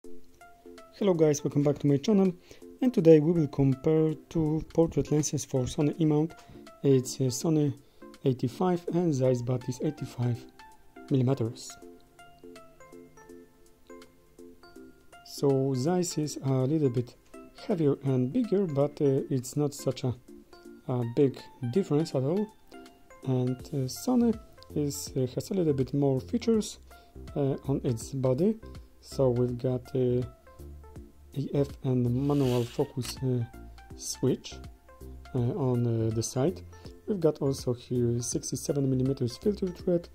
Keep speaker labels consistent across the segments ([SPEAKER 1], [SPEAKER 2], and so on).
[SPEAKER 1] Hello guys, welcome back to my channel, and today we will compare two portrait lenses for Sony E mount. It's Sony 85 and Zeiss Batis 85mm. So Zeiss is a little bit heavier and bigger, but it's not such a big difference at all. And Sony has a little bit more features on its body. So we've got AF and manual focus switch on the side. We've got also here 67mm filter thread.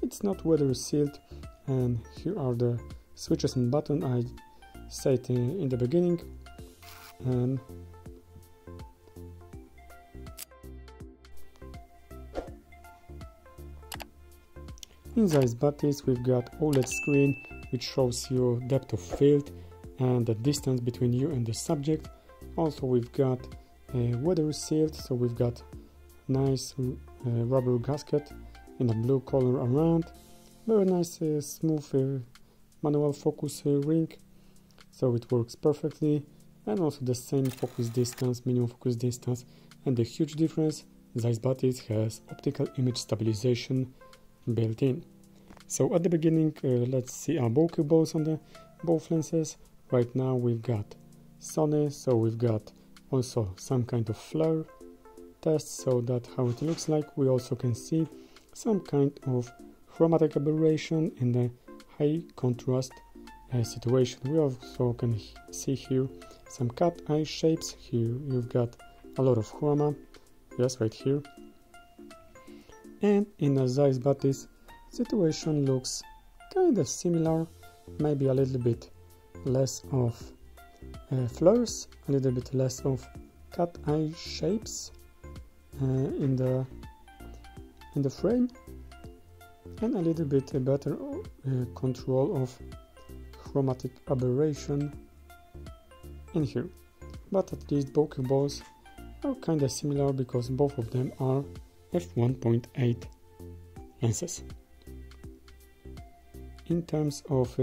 [SPEAKER 1] It's not weather sealed, and here are the switches and button I said in the beginning. And in Zeiss Batis we've got OLED screen which shows you depth of field and the distance between you and the subject. Also we've got weather sealed, so we've got nice rubber gasket in a blue color around. Very nice smooth manual focus ring, so it works perfectly. And also the same focus distance, minimum focus distance, and the huge difference, Zeiss Batis has optical image stabilization built in. So at the beginning, let's see our bokeh balls on the both lenses. Right now we've got Sony, so we've got also some kind of flare test, so that's how it looks like. We also can see some kind of chromatic aberration in the high contrast situation. We also can see here some cat eye shapes. Here you've got a lot of chroma, yes, right here. And in a Zeiss Batis situation looks kind of similar, maybe a little bit less of flares, a little bit less of cat eye shapes in the frame, and a little bit better control of chromatic aberration in here. But at least bokeh balls are kind of similar because both of them are f1.8 lenses. In terms of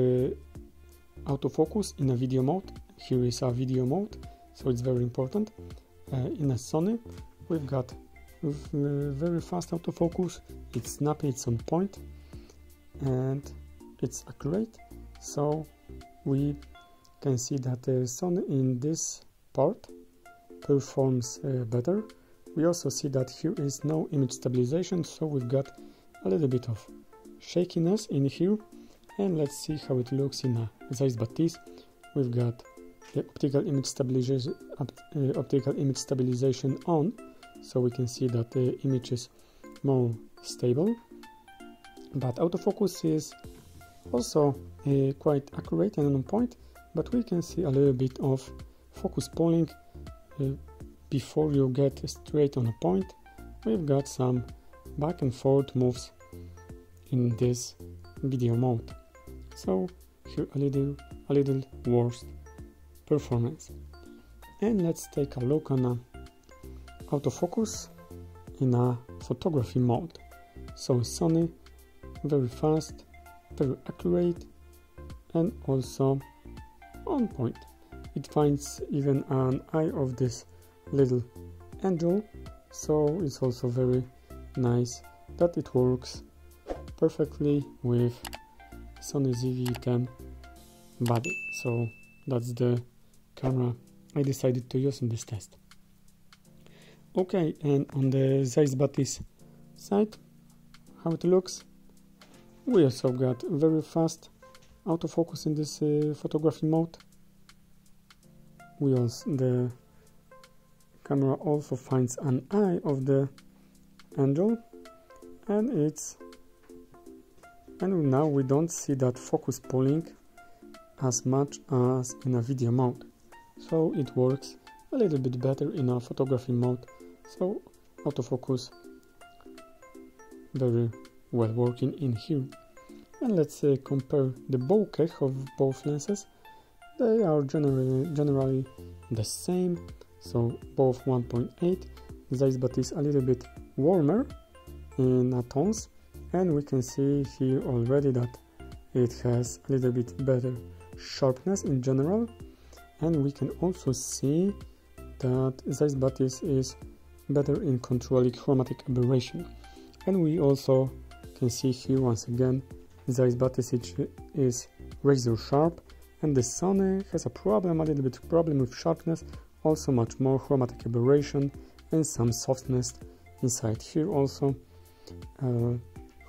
[SPEAKER 1] autofocus in a video mode, here is a video mode, so it's very important. In a Sony we've got very fast autofocus, it's snappy, it's on point, and it's accurate. So we can see that Sony in this part performs better. We also see that here is no image stabilization, so we've got a little bit of shakiness in here. And let's see how it looks in a Zeiss Batis. We've got the optical image stabilization on, so we can see that the image is more stable. But autofocus is also quite accurate and on point, but we can see a little bit of focus pulling before you get straight on a point. We've got some back and forth moves in this video mode. So here a little worse performance. And let's take a look on autofocus in a photography mode. So Sony, very fast, very accurate, and also on point. It finds even an eye of this little angel, so it's also very nice that it works perfectly with Sony ZV-10 body. So that's the camera I decided to use in this test. Okay, and on the Zeiss Batis side, how it looks, we also got very fast autofocus in this photography mode. The camera also finds an eye of the angel, and now we don't see that focus pulling as much as in a video mode, so it works a little bit better in a photography mode. So autofocus very well working in here. And let's compare the bokeh of both lenses. They are generally the same, so both 1.8. Zeiss Batis a little bit warmer in tones, and we can see here already that it has a little bit better sharpness in general, and we can also see that Zeiss Batis is better in controlling chromatic aberration. And we also can see here once again Zeiss Batis is razor sharp, and the Sony has a little bit problem with sharpness, also much more chromatic aberration and some softness inside here also.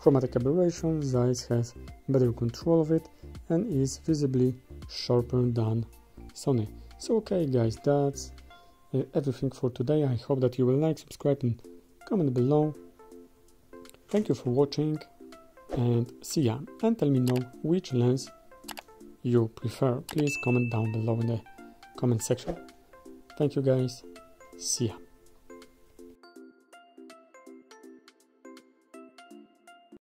[SPEAKER 1] Chromatic aberration, Zeiss has better control of it and is visibly sharper than Sony. So okay guys, that's everything for today. I hope that you will like, subscribe and comment below. Thank you for watching and see ya, and tell me know which lens you prefer. Please comment down below in the comment section. Thank you guys, see ya.